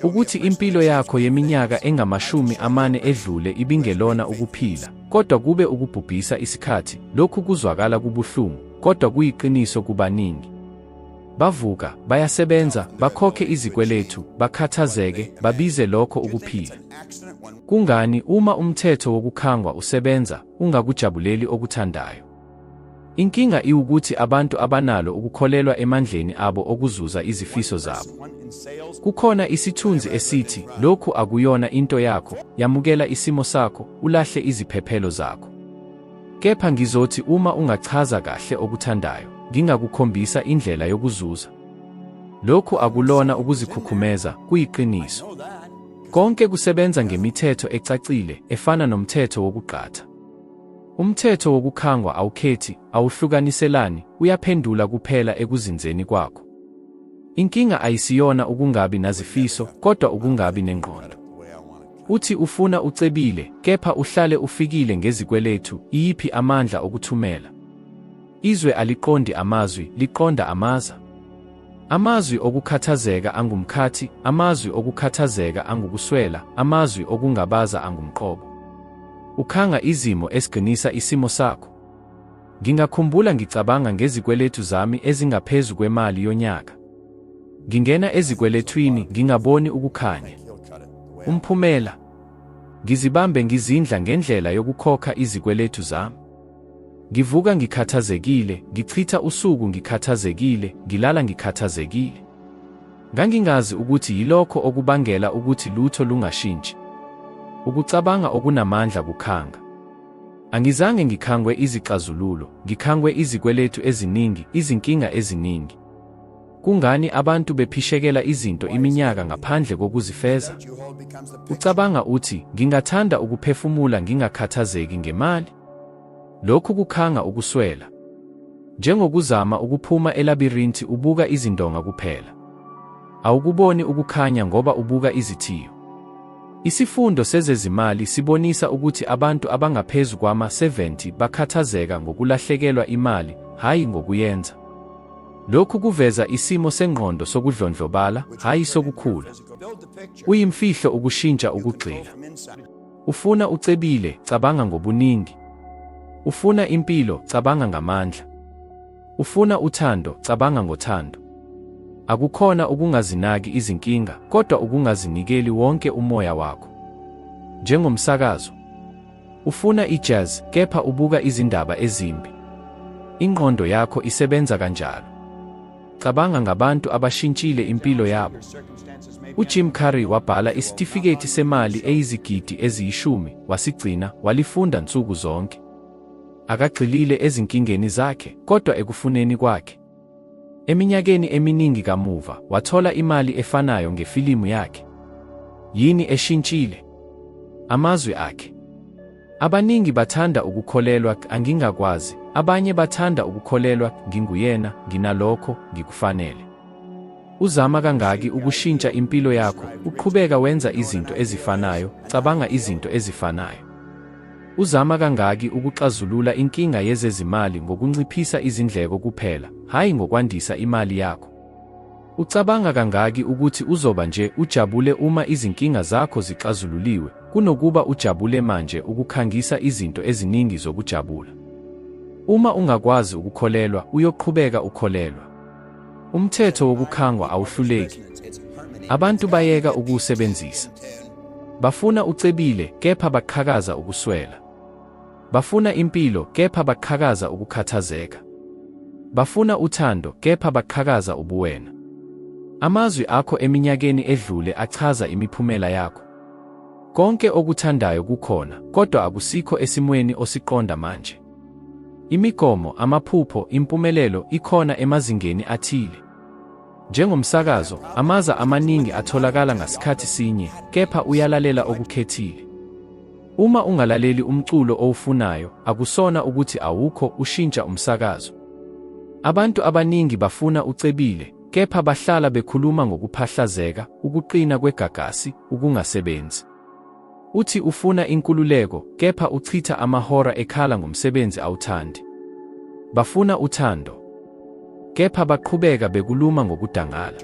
Ukuthi impilo yakho yeminyaka engamashumi 40 edlule ibingelona ukuphila, kodwa kube ukubhubhisa isikhathi, lokhu kuzwakala kubuhlungu, kodwa kuyiqiniso kubaningi. Bavuka, bayasebenza, bakhokhe izikweletu, bakhathazeke, babize lokho ukuphila. Kungani uma umthetho wokukhangwa usebenza, ungakujabuleli okuthandayo? Inkinga iwukuthi abantu abanalo ukukholelwa emandleni abo okuzuza izifiso zabo. Kukhona isithunzi esithi, lokhu akuyona into yakho, yamukela isimo sakho, ulahle iziphephelo zakho. Kepha ngizothi uma ungachaza kahle okuthandayo, ngingakukhombisa indlela yokuzuza. Lokhu akulona ukuzikhukhumeza, kuyiqiniso. Konke kusebenza ngemithetho ecacile, efana nomthetho wokuqatha. Umthetho wokukhangwa awukhethi, awuhlukaniselani, uyaphendula kuphela ekuzinzeni kwakho. Inkinga ayisiyona ukungabi nazifiso, kodwa ukungabi nengqondo. Uthi ufuna ucebile, kepha uhlale ufikile ngezikweletu, iyiphi amandla okuthumela? Izwe aliqondi amazwi, liqonda amaza. Amazwi okukhathazeka angumkhathi, amazwi okukhathazeka angukuswela, amazwi okungabaza angumqobo. Ukhanga izimo esiqinisa isimo sakho. Ngingakhumbula ngicabanga ngezikweletu zami ezingaphezu kwemali yonyaka. Ngingena ezikweletwini, ngingaboni ukukhanya. Umphumela, ngizibambe ngizindla ngendlela yokukhokha izikweletu zami. Ngivuka ngikhathazekile, ngichitha usuku ngikhathazekile, ngilala ngikhathazekile. Ngangingazi ukuthi yilokho okubangela ukuthi lutho lungashintshi. Ukucabanga okunamandla kukhanga. Angizange ngikhangwe izixazululo, ngikhangwe izikweletu eziningi, izinkinga eziningi. Kungani abantu bephishekela izinto iminyaka ngaphandle kokuzifeza? Ucabanga uthi, ngingathanda ukuphefumula ngingakhathazeki ngemali? Lokhu kukhanga ukuswela. Njengokuzama ukuphuma elabirinthi ubuka izindonga kuphela. Awukuboni ukukhanya ngoba ubuka izithiyo. Isifundo sezezimali sibonisa ukuthi abantu abangaphezu kwama-70 bakhathazeka ngokulahlekelwa imali, hayi ngokuyenza. Lokhu kuveza isimo sengqondo sokudlondlobala, hayi sokukhula. Uyimfihlo ukushintsha ukugxila. Ufuna ucebile, cabanga ngobuningi. Ufuna impilo, cabanga ngamandla. Ufuna uthando, cabanga ngothando. Akukhona ukungazinaki izinkinga, kodwa ukungazinikeli wonke umoya wakho. Njengomsakazo. Ufuna ijazz, kepha ubuka izindaba ezimbi. Ingqondo yakho isebenza kanjalo. Cabanga ngabantu abashintshile impilo yabo. UJim Carrey wabhala isitifiketi semali eyizigidi ezi10, wasigcina, walifunda nsuku zonke. Akagxilile ezinkingeni zakhe, kodwa ekufuneni kwakhe. Eminyakeni eminingi kamuva, wathola imali efanayo ngefilimu yakhe. Yini eshintshile? Amazwi akhe. Abaningi bathanda ukukholelwa, angingakwazi. Abanye bathanda ukukholelwa, nginguyena, nginalokho, ngikufanele. Uzama kangaki ukushintsha impilo yakho, uqhubeka wenza izinto ezifanayo, cabanga izinto ezifanayo. Uzama kangaki ukuxazulula inkinga yezezimali ngokunciphisa izindleko kuphela, hayi ngokwandisa imali yakho. Ucabanga kangaki ukuthi uzoba nje ujabule uma izinkinga zakho zixazululiwe, kunokuba ujabule manje ukukhangisa izinto eziningi zokujabula. Uma ungakwazi ukukholelwa, uyoqhubeka ukholelwa. Umthetho wokukhangwa awuhluleki. Abantu bayeka ukuwusebenzisa. Bafuna ucebile, kepha baqhakaza ukuswela. Bafuna impilo, kepha baqhakaza ukukhathazeka. Bafuna uthando, kepha baqhakaza ubuwena. Amazwi akho eminyakeni edlule achaza imiphumela yakho. Konke okuthandayo kukhona, kodwa akusikho esimweni osiqonda manje. Imigomo, amaphupho, impumelelo ikhona emazingeni athile. Njengomsakazo, amaza amaningi atholakala ngasikhathi sinye, kepha uyalalela okukhethile. Uma ungalaleli umculo owufunayo, akusona ukuthi awukho ushintsha umsakazo. Abantu abaningi bafuna ucebile, kepha bahlala bekhuluma ngokuphahlazeka, ukuqina kwegagasi, ukungasebenzi. Uthi ufuna inkululeko, kepha uchitha amahora ekhala ngomsebenzi awuthandi. Bafuna uthando. kepha baqhubeka bekuluma ngokudangala.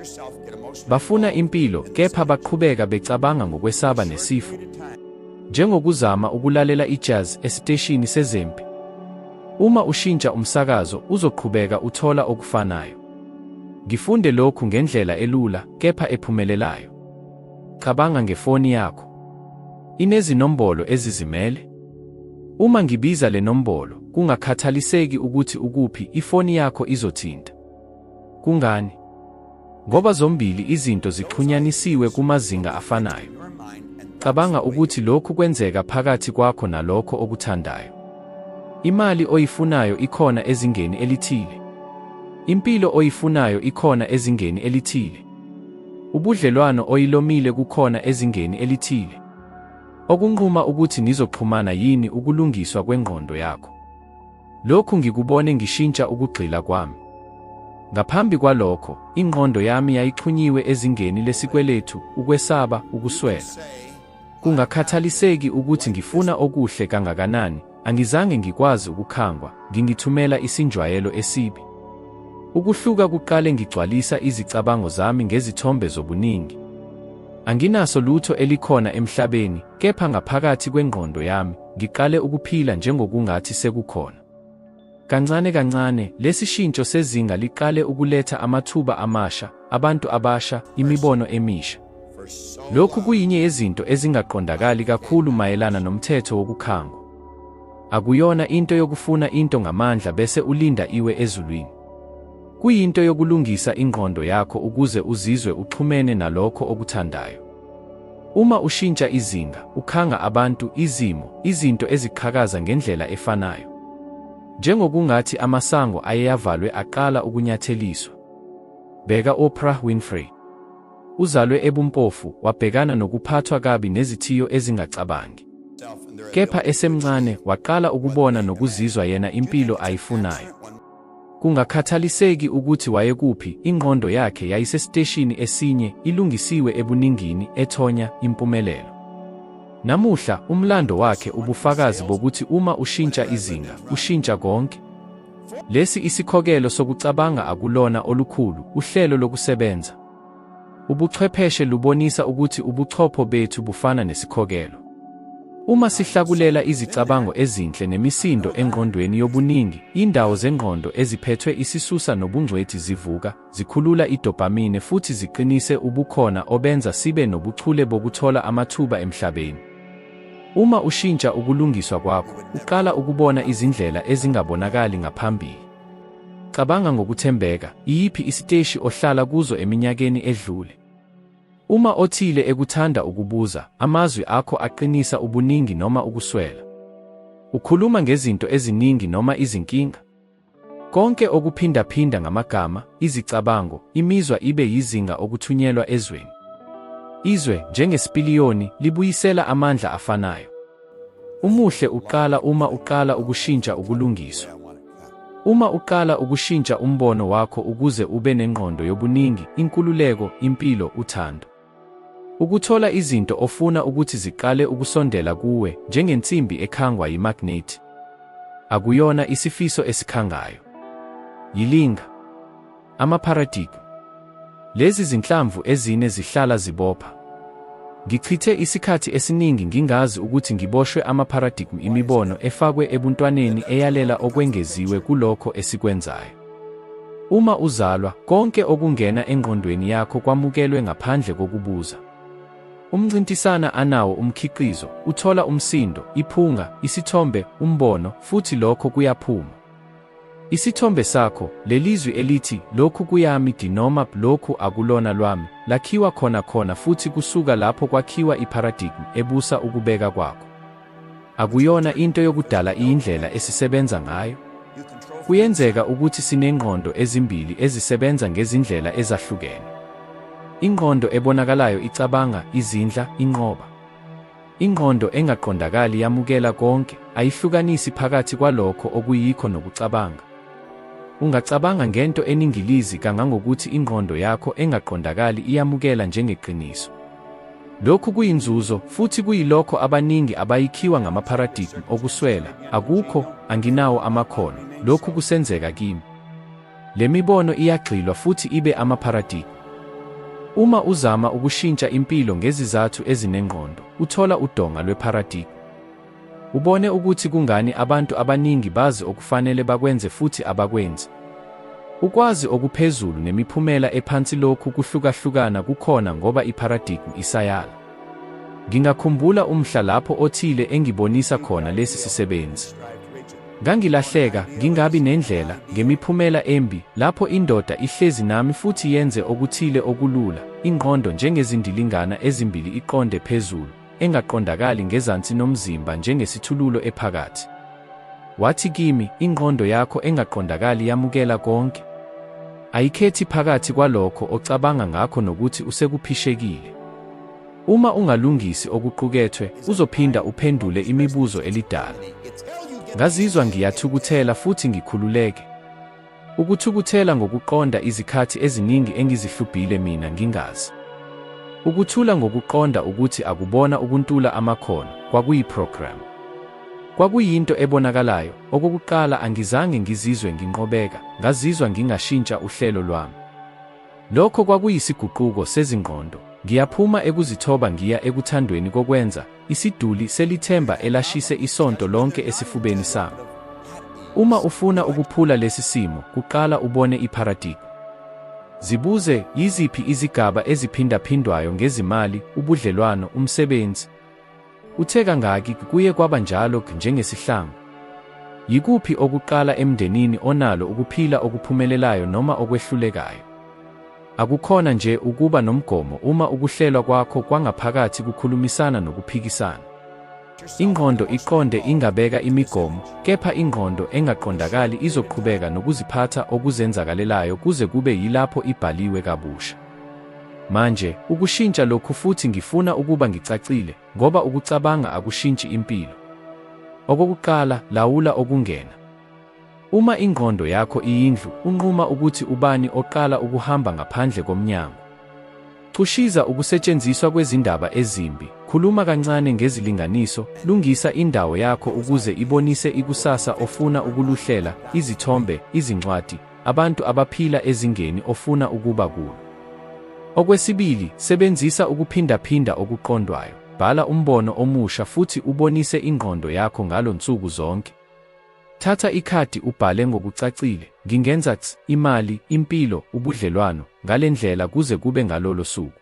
Bafuna impilo, kepha baqhubeka becabanga ngokwesaba nesifo. Njengokuzama ukulalela ijazz esiteshini sezempi. Uma ushintsha umsakazo, uzoqhubeka uthola okufanayo. Ngifunde lokhu ngendlela elula, kepha ephumelelayo. Cabanga ngefoni yakho. Inezinombolo ezizimele? Uma ngibiza le nombolo, kungakhathaliseki ukuthi ukuphi ifoni yakho izothinta. Kungani? Ngoba zombili izinto zixhunyanisiwe kumazinga afanayo. Cabanga ukuthi lokhu kwenzeka phakathi kwakho nalokho okuthandayo. Imali oyifunayo ikhona ezingeni elithile. Impilo oyifunayo ikhona ezingeni elithile. Ubudlelwano oyilomile kukhona ezingeni elithile. Okunquma ukuthi nizoxhumana yini ukulungiswa kwengqondo yakho. Lokhu ngikubone ngishintsha ukugxila kwami. Ngaphambi kwalokho, ingqondo yami yayixhunyiwe ezingeni lesikweletu, ukwesaba, ukuswela. Kungakhathaliseki ukuthi ngifuna okuhle kangakanani, angizange ngikwazi ukukhangwa, ngingithumela isinjwayelo esibi. Ukuhluka kuqale ngigcwalisa izicabango zami ngezithombe zobuningi. Anginaso lutho elikhona emhlabeni, kepha ngaphakathi kwengqondo yami, ngiqale ukuphila njengokungathi sekukhona. Kancane kancane, lesi shintsho sezinga liqale ukuletha amathuba amasha, abantu abasha, imibono emisha. Lokhu kuyinye yezinto ezingaqondakali kakhulu mayelana nomthetho wokukhangwa. Akuyona into yokufuna into ngamandla bese ulinda iwe ezulwini. Kuyinto yokulungisa ingqondo yakho ukuze uzizwe uxhumene nalokho okuthandayo. Uma ushintsha izinga, ukhanga abantu, izimo, izinto eziqhakaza ngendlela efanayo. Njengokungathi amasango ayeyavalwe aqala ukunyatheliswa. Bheka Oprah Winfrey. Uzalwe ebumpofu, wabhekana nokuphathwa kabi nezithiyo ezingacabangi. Kepha esemncane, waqala ukubona nokuzizwa yena impilo ayifunayo. Kungakhathaliseki ukuthi wayekuphi, ingqondo yakhe yayisesiteshini esinye, ilungisiwe ebuningini, ethonya impumelelo. Namuhla, umlando wakhe ubufakazi bokuthi uma ushintsha izinga, ushintsha konke. Lesi isikhokelo sokucabanga akulona olukhulu, uhlelo lokusebenza. Ubuchwepheshe lubonisa ukuthi ubuchopho bethu bufana nesikhokelo. Uma sihlakulela izicabango ezinhle nemisindo engqondweni yobuningi, indawo zengqondo eziphethwe isisusa nobungcwethi zivuka, zikhulula idopamine futhi ziqinise ubukhona obenza sibe nobuchule bokuthola amathuba emhlabeni. Uma ushintsha ukulungiswa kwakho, uqala ukubona izindlela ezingabonakali ngaphambili. Cabanga ngokuthembeka, iyiphi isiteshi ohlala kuzo eminyakeni edlule. Uma othile ekuthanda ukubuza, amazwi akho aqinisa ubuningi noma ukuswela. Ukhuluma ngezinto eziningi noma izinkinga. Konke okuphindaphinda ngamagama, izicabango, imizwa ibe yizinga okuthunyelwa ezweni. Izwe, njengesipiliyoni, libuyisela amandla afanayo. Umuhle uqala uma uqala ukushintsha ukulungiswa. Uma uqala ukushintsha umbono wakho ukuze ube nengqondo yobuningi, inkululeko, impilo, uthando. Ukuthola izinto ofuna ukuthi ziqale ukusondela kuwe, njengensimbi ekhangwa yimagnethi. Akuyona isifiso esikhangayo. Yilinga. Amaparadigm. Lezi zinhlamvu ezine zihlala zibopha. Ngichithe isikhathi esiningi ngingazi ukuthi ngiboshwe amaparadigm, imibono efakwe ebuntwaneni eyalela okwengeziwe kulokho esikwenzayo. Uma uzalwa, konke okungena engqondweni yakho kwamukelwe ngaphandle kokubuza. Umncintisana anawo umkhiqizo, uthola umsindo, iphunga, isithombe, umbono, futhi lokho kuyaphuma. Isithombe sakho, lelizwi elithi, lokhu kuyami noma lokhu akulona lwami, lakhiwa khona futhi kusuka lapho kwakhiwa iparadigm ebusa ukubeka kwakho. Akuyona into yokudala indlela esisebenza ngayo. Kuyenzeka ukuthi sinengqondo ezimbili ezisebenza ngezindlela ezahlukene. Ingqondo ebonakalayo icabanga, izindla, inqoba. Ingqondo engaqondakali yamukela konke, ayihlukanisi phakathi kwalokho okuyikho nokucabanga. Ungacabanga ngento eningilizi kangangokuthi ingqondo yakho engaqondakali iyamukela njengeqiniso. Lokhu kuyinzuzo futhi kuyilokho abaningi abayikhiwa ngamaparadigm okuswela, akukho, anginawo amakhono, lokhu kusenzeka kimi. Le mibono iyagxilwa futhi ibe amapharadigi. Uma uzama ukushintsha impilo ngezizathu ezinengqondo, uthola udonga lwepharadigi. Ubone ukuthi kungani abantu abaningi bazi okufanele bakwenze futhi abakwenzi. Ukwazi okuphezulu nemiphumela ephansi lokhu kuhlukahlukana kukhona ngoba ipharadigi isayala. Ngingakhumbula umhla lapho othile engibonisa khona lesi sisebenzi. Ngangilahleka, ngingabi nendlela, ngemiphumela embi, lapho indoda ihlezi nami futhi yenze okuthile okulula, ingqondo njengezindilingana ezimbili iqonde phezulu, engaqondakali ngezansi nomzimba njengesithululo ephakathi. Wathi kimi, ingqondo yakho engaqondakali yamukela konke. Ayikhethi phakathi kwalokho ocabanga ngakho nokuthi usekuphishekile. Uma ungalungisi okuqukethwe, uzophinda uphendule imibuzo elidala. Ngazizwa ngiyathukuthela futhi ngikhululeke. Ukuthukuthela ngokuqonda izikhathi eziningi engizihlubhile mina ngingazi. Ukuthula ngokuqonda ukuthi akubona ukuntula amakhono, kwakuyiprogram. Kwakuyinto ebonakalayo. Okokuqala angizange ngizizwe nginqobeka, ngazizwa ngingashintsha uhlelo lwami. Lokho kwakuyisigququko sezingqondo. Ngiyaphuma ekuzithoba ngiya ekuthandweni kokwenza, isiduli selithemba elashise isonto lonke esifubeni sami. Uma ufuna ukuphula lesi simo, kuqala ubone ipharadigi. Zibuze, yiziphi izigaba eziphindaphindwayo ngezimali, ubudlelwano, umsebenzi? Uthe kangaki kuye kwaba njalo njengesihlangu? Yikuphi okuqala emndenini onalo ukuphila okuphumelelayo noma okwehlulekayo? Akukhona nje ukuba nomgomo uma ukuhlelwa kwakho kwangaphakathi kukhulumisana nokuphikisana. Ingqondo iqonde ingabeka imigomo, kepha ingqondo engaqondakali izoqhubeka nokuziphatha okuzenzakalelayo kuze kube yilapho ibhaliwe kabusha. Manje, ukushintsha lokhu futhi ngifuna ukuba ngicacile, ngoba ukucabanga akushintshi impilo. Okokuqala, lawula okungena. Uma ingqondo yakho iyindlu, unquma ukuthi ubani oqala ukuhamba ngaphandle komnyango. Cushiza ukusetshenziswa kwezindaba ezimbi, khuluma kancane ngezilinganiso, lungisa indawo yakho ukuze ibonise ikusasa ofuna ukuluhlela, izithombe, izincwadi, abantu abaphila ezingeni ofuna ukuba kulo. Okwesibili, sebenzisa ukuphindaphinda okuqondwayo. Bhala umbono omusha futhi ubonise ingqondo yakho ngalo nsuku zonke. Thatha ikhadi ubhale ngokucacile, ngingenza imali, impilo, ubudlelwano, ngalendlela kuze kube ngalolo suku.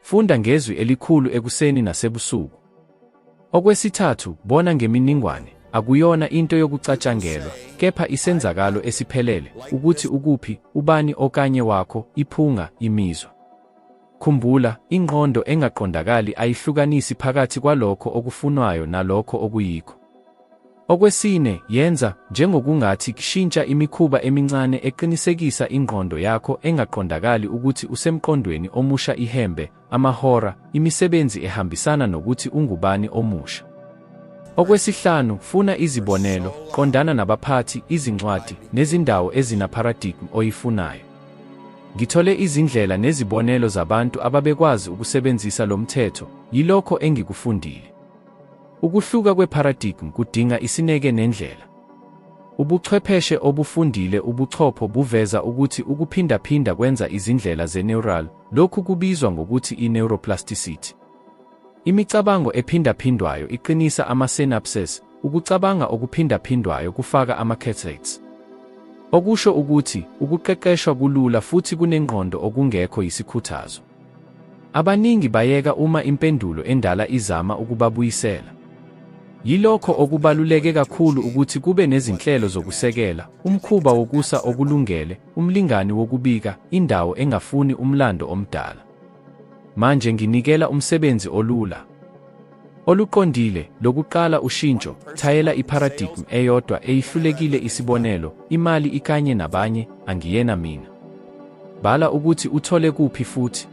Funda ngezwi elikhulu ekuseni nasebusuku. Okwesithathu, bona ngemininingwane, akuyona into yokucatshangelwa, kepha isenzakalo esiphelele, ukuthi ukuphi, ubani okanye wakho, iphunga, imizwa. Khumbula, ingqondo engaqondakali ayihlukanisi phakathi kwalokho okufunwayo nalokho okuyikho. Okwesine, yenza njengokungathi kushintsha imikhuba emincane eqinisekisa ingqondo yakho engaqondakali ukuthi usemqondweni omusha, ihembe, amahora, imisebenzi ehambisana nokuthi ungubani omusha. Okwesihlanu, funa izibonelo, qondana nabaphathi, izincwadi, nezindawo ezinapharadigi oyifunayo. Ngithole izindlela nezibonelo zabantu ababekwazi ukusebenzisa lo mthetho, yilokho engikufundile. Ukuhluka kwepharadigi kudinga isineke nendlela. Ubuchwepheshe obufundile ubuchopho buveza ukuthi ukuphindaphinda kwenza izindlela ze-neural, lokhu kubizwa ngokuthi i-neuroplasticity. Imicabango ephindaphindwayo iqinisa ama-synapses, ukucabanga okuphindaphindwayo kufaka ama-cataracts. Okusho ukuthi, ukuqeqeshwa kulula futhi kunengqondo okungekho yisikhuthazo. Abaningi bayeka uma impendulo endala izama ukubabuyisela. Yilokho okubaluleke kakhulu ukuthi kube nezinhlelo zokusekela, umkhuba wokusa okulungele, umlingani wokubika, indawo engafuni umlando omdala. Manje nginikela umsebenzi olula, oluqondile, lokuqala ushintsho, thayela ipharadigi eyodwa eyihlulekile, isibonelo, imali ikanye nabanye, angiyena mina. Bhala ukuthi uthole kuphi futhi.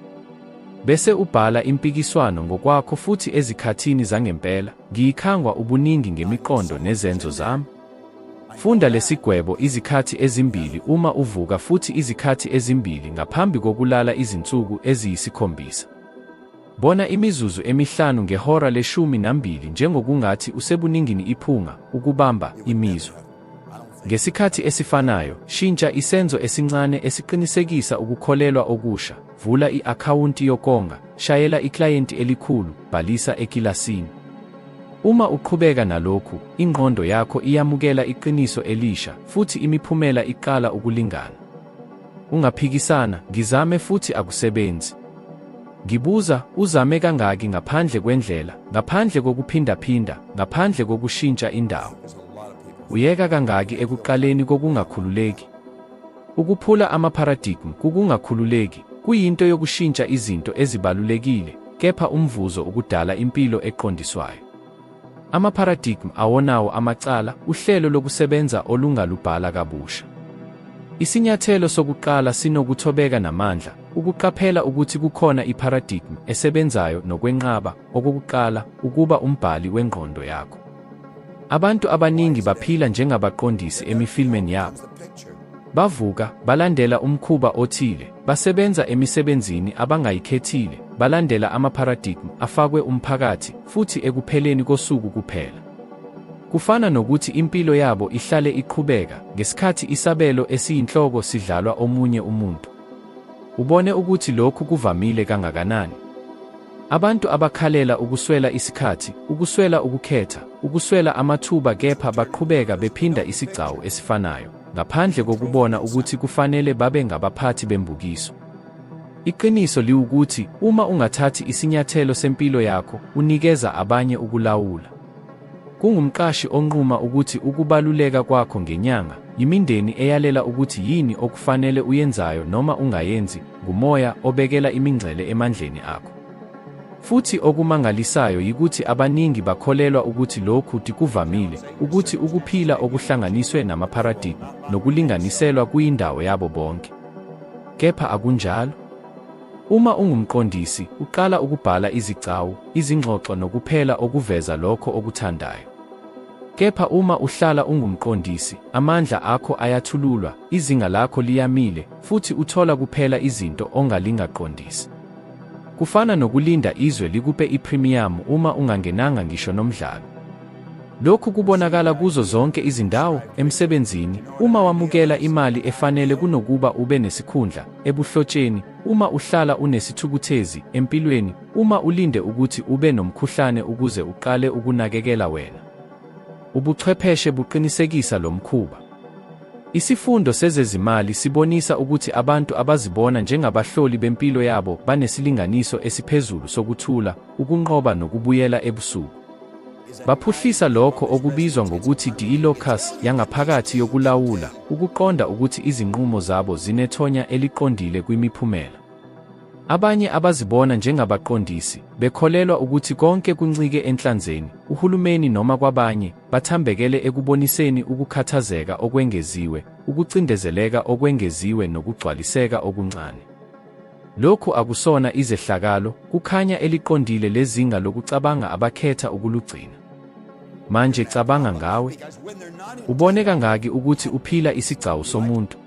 Bese ubhala impikiswano ngokwakho futhi ezikhathini zangempela, ngiyikhangwa ubuningi ngemiqondo nezenzo zami. Funda lesigwebo izikhathi ezimbili uma uvuka futhi izikhathi ezimbili ngaphambi kokulala izinsuku eziyisikhombisa. Bona imizuzu emihlanu ngehora le-12 njengokungathi usebuningini iphunga, ukubamba imizwa. Ngesikhathi esifanayo, shintsha isenzo esincane esiqinisekisa ukukholelwa okusha, vula i-akhawunti yokonga, shayela iklayenti elikhulu, bhalisa ekilasini. Uma uqhubeka nalokhu, ingqondo yakho iyamukela iqiniso elisha futhi imiphumela iqala ukulingana. Ungaphikisana, ngizame futhi akusebenzi. Ngibuza, uzame kangaki ngaphandle kwendlela, ngaphandle kokuphindaphinda, ngaphandle kokushintsha indawo? Uyeka kangaki ekuqaleni kokungakhululeki? Ukuphula amaparadigm kukungakhululeki, kuyinto yokushintsha izinto ezibalulekile, kepha umvuzo ukudala impilo eqondiswayo. Amaparadigm awonawo amacala, uhlelo lokusebenza olungalubhala kabusha. Isinyathelo sokuqala sinokuthobeka namandla, ukuqaphela ukuthi kukhona iparadigm esebenzayo nokwenqaba, okokuqala, ukuba umbhali wengqondo yakho. Abantu abaningi baphila njengabaqondisi emifilmeni yabo. Bavuka, balandela umkhuba othile, basebenza emisebenzini abangayikhethile, balandela amaparadigm afakwe umphakathi, futhi ekupheleni kosuku kuphela. Kufana nokuthi impilo yabo ihlale iqhubeka, ngesikhathi isabelo esiyinhloko sidlalwa omunye umuntu. Ubone ukuthi lokhu kuvamile kangakanani. Abantu abakhalela ukuswela isikhathi, ukuswela ukukhetha, ukuswela amathuba kepha baqhubeka bephinda isigcawu esifanayo, ngaphandle kokubona ukuthi kufanele babe ngabaphathi bembukiso. Iqiniso liwukuthi, uma ungathathi isinyathelo sempilo yakho, unikeza abanye ukulawula. Kungumqashi onquma ukuthi ukubaluleka kwakho ngenyanga, imindeni eyalela ukuthi yini okufanele uyenzayo noma ungayenzi, ngumoya obekela imingcele emandleni akho. Futhi okumangalisayo yikuthi abaningi bakholelwa ukuthi lokhu kuvamile, ukuthi ukuphila okuhlanganiswe namaparadigm nokulinganiselwa kuyindawo yabo bonke. Kepha akunjalo. Uma ungumqondisi, uqala ukubhala izigcawu, izingxoxo nokuphela okuveza lokho okuthandayo. Kepha uma uhlala ungumqondisi, amandla akho ayathululwa, izinga lakho liyamile, futhi uthola kuphela izinto ongalingaqondisi. Kufana nokulinda izwe likupe ipremium uma ungangenanga ngisho nomdlalo. Lokhu kubonakala kuzo zonke izindawo, emsebenzini, uma wamukela imali efanele kunokuba ube nesikhundla, ebuhlotsheni, uma uhlala unesithukuthezi, empilweni, uma ulinde ukuthi ube nomkhuhlane ukuze uqale ukunakekela wena. Ubuchwepheshe buqinisekisa lo mkhuba. Isifundo sezezimali sibonisa ukuthi abantu abazibona njengabahloli bempilo yabo banesilinganiso esiphezulu sokuthula, ukunqoba nokubuyela ebusuku. Baphuhlisa lokho okubizwa ngokuthi i-locus yangaphakathi yokulawula, ukuqonda ukuthi izinqumo zabo zinethonya eliqondile kwimiphumela. Abanye abazibona njengabaqondisi, bekholelwa ukuthi konke kuncike enhlanzeni, uhulumeni noma kwabanye, bathambekele ekuboniseni ukukhathazeka okwengeziwe, ukucindezeleka okwengeziwe nokugcwaliseka okuncane. Lokhu akusona izehlakalo, kukhanya eliqondile lezinga lokucabanga abakhetha ukulugcina. Manje cabanga ngawe. Ubone kangaki ukuthi uphila isigcawu somuntu?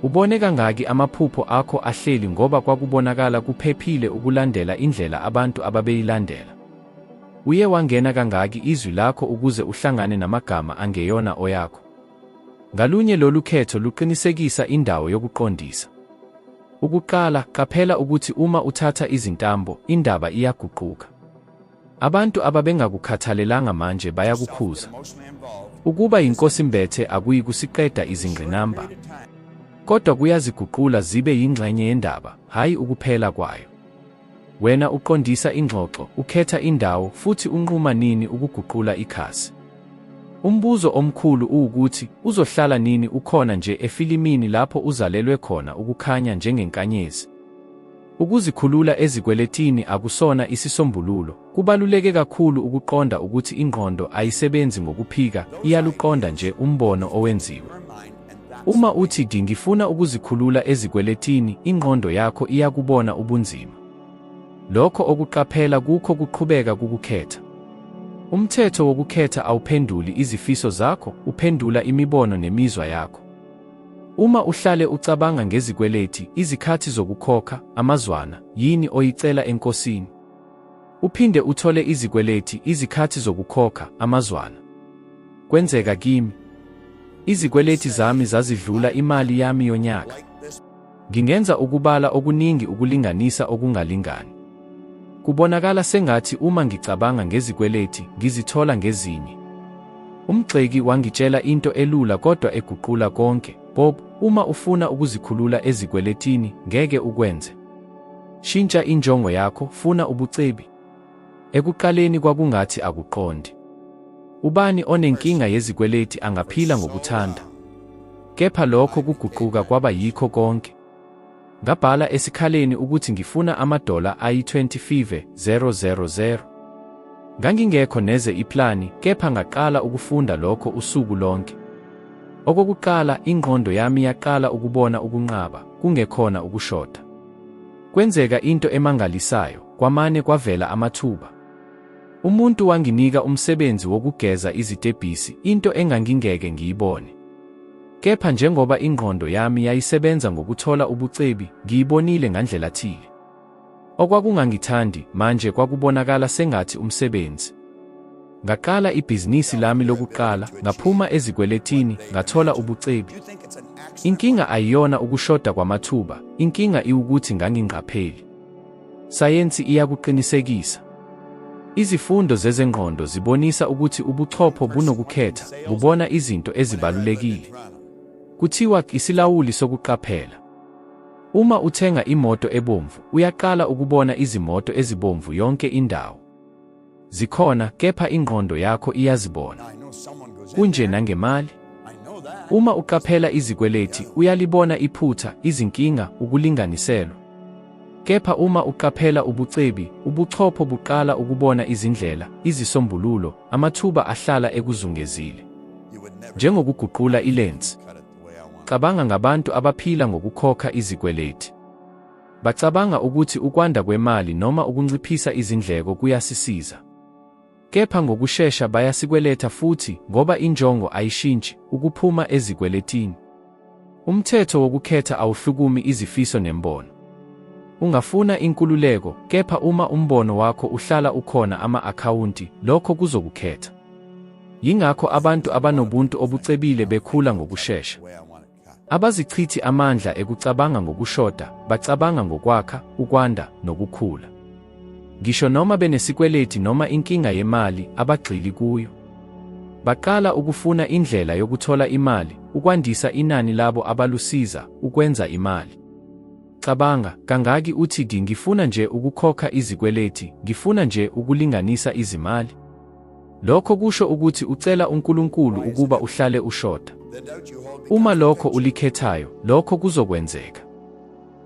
Ubone kangaki amaphupho akho ahleli ngoba kwakubonakala kuphephile ukulandela indlela abantu ababeyilandela? Uye wangena kangaki izwi lakho ukuze uhlangane namagama angeyona oyakho? Ngalunye lolu khetho luqinisekisa indawo yokuqondisa. Ukuqala, qaphela ukuthi uma uthatha izintambo, indaba iyaguquka. Abantu ababengakukhathalelanga manje bayakukhuza. Ukuba yinkosimbethe akuyikusiqeda izingqinamba, kodwa kuyaziguqula zibe yingxenye yendaba, hayi ukuphela kwayo. Wena uqondisa ingxoxo, ukhetha indawo futhi unquma nini ukuguqula ikhasi. Umbuzo omkhulu uwukuthi, uzohlala nini ukhona nje efilimini lapho uzalelwe khona ukukhanya njengenkanyezi? Ukuzikhulula ezikweletini akusona isisombululo. Kubaluleke kakhulu ukuqonda ukuthi ingqondo ayisebenzi ngokuphika, iyaluqonda nje umbono owenziwe. Uma uthi ngifuna ukuzikhulula ezikweletini, ingqondo yakho iyakubona ubunzima. Lokho okuqaphela kukho kuqhubeka kukukhetha. Umthetho wokukhetha awuphenduli izifiso zakho, uphendula imibono nemizwa yakho. Uma uhlale ucabanga ngezikweleti, izikhathi zokukhokha, amazwana, yini oyicela enkosini? Uphinde uthole izikweleti, izikhathi zokukhokha, amazwana. Kwenzeka kimi. Izikweleti zami zazidlula imali yami yonyaka. Ngingenza ukubala okuningi ukulinganisa okungalingani. Kubonakala sengathi uma ngicabanga ngezikweleti, ngizithola ngezinye. Umgxeki wangitshela into elula kodwa eguqula konke. Bob, uma ufuna ukuzikhulula ezikweletini, ngeke ukwenze. Shintsha injongo yakho, funa ubucebi. Ekuqaleni kwakungathi akuqondi. Ubani onenkinga yezikweleti angaphila ngokuthanda? Kepha lokho kuguquka kwaba yikho konke. Ngabhala esikhaleni ukuthi ngifuna amadola ayi-25,000. Ngangingekho neze iplani, kepha ngaqala ukufunda lokho usuku lonke. Okokuqala, ingqondo yami yaqala ukubona ukunqaba, kungekhona ukushoda. Kwenzeka into emangalisayo, kwamane kwavela amathuba. Umuntu wanginika umsebenzi wokugeza izitebhisi, into engangingeke ngiyibone. Kepha njengoba ingqondo yami yayisebenza ngokuthola ubucebi, ngiyibonile ngandlela thile. Okwakungangithandi, manje kwakubonakala sengathi umsebenzi. Ngaqala ibhizinisi lami lokuqala, ngaphuma ezikweletini, ngathola ubucebi. Inkinga ayiyona ukushoda kwamathuba, inkinga iwukuthi ngangingaqapheli. Sayensi iyakuqinisekisa. Izifundo zezengqondo zibonisa ukuthi ubuchopho bunokukhetha, bubona izinto ezibalulekile. Kuthiwa isilawuli sokuqaphela. Uma uthenga imoto ebomvu, uyaqala ukubona izimoto ezibomvu yonke indawo. Zikhona, kepha ingqondo yakho iyazibona. Kunje nangemali. Uma uqaphela izikweleti, uyalibona iphutha, izinkinga, ukulinganiselwa. Kepha uma uqaphela ubucebi, ubuchopho buqala ukubona izindlela, izisombululo, amathuba ahlala ekuzungezile. Njengokuguqula ilensi. Cabanga ngabantu abaphila ngokukhokha izikweleti. Bacabanga ukuthi ukwanda kwemali noma ukunciphisa izindleko kuyasisiza. Kepha ngokushesha bayasikweleta futhi, ngoba injongo ayishintshi, ukuphuma ezikweletini. Umthetho wokukhetha awuhlukumi izifiso nembono. Ungafuna inkululeko, kepha uma umbono wakho uhlala ukhona ama-akhawunti, lokho kuzokukhetha. Yingakho abantu abanobuntu obucebile bekhula ngokushesha. Abazichithi amandla ekucabanga ngokushoda, bacabanga ngokwakha, ukwanda, nokukhula. Ngisho noma benesikweleti noma inkinga yemali, abagxili kuyo. Baqala ukufuna indlela yokuthola imali, ukwandisa inani labo abalusiza, ukwenza imali. Cabanga, kangaki uthi ngifuna nje ukukhokha izikweleti, ngifuna nje ukulinganisa izimali. Lokho kusho ukuthi ucela uNkulunkulu ukuba uhlale ushoda. Uma lokho ulikhethayo, lokho kuzokwenzeka.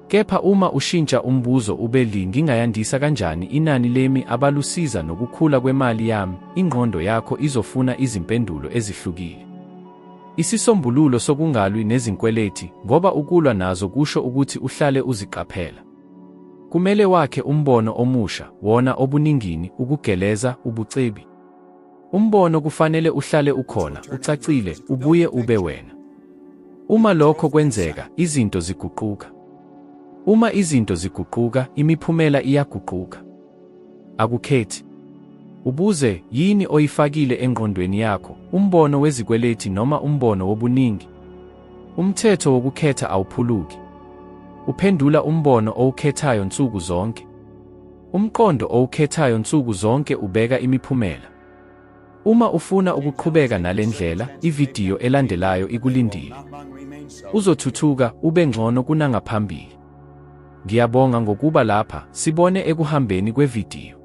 Kepha uma ushintsha umbuzo ube ngingayandisa kanjani inani lemi abalusiza nokukhula kwemali yami, ingqondo yakho izofuna izimpendulo ezihlukile. Isisombululo sokungalwi nezinkweleti, ngoba ukulwa nazo kusho ukuthi uhlale uziqaphela. Kumele wakhe umbono omusha, wona obuningini, ukugeleza, ubucebi. Umbono kufanele uhlale ukhona, ucacile, ubuye ube wena. Uma lokho kwenzeka, izinto ziguquka. Uma izinto ziguquka, imiphumela iyaguquka. Akukhethi. Ubuze, yini oyifakile engqondweni yakho, umbono wezikweleti noma umbono wobuningi? Umthetho wokukhetha awuphuluki. Uphendula umbono owukhethayo nsuku zonke. Umqondo owukhethayo nsuku zonke ubeka imiphumela. Uma ufuna ukuqhubeka nalendlela, ividiyo elandelayo ikulindile. Uzothuthuka, ube ngcono kunangaphambili. Ngiyabonga ngokuba lapha, sibone ekuhambeni kwevidiyo.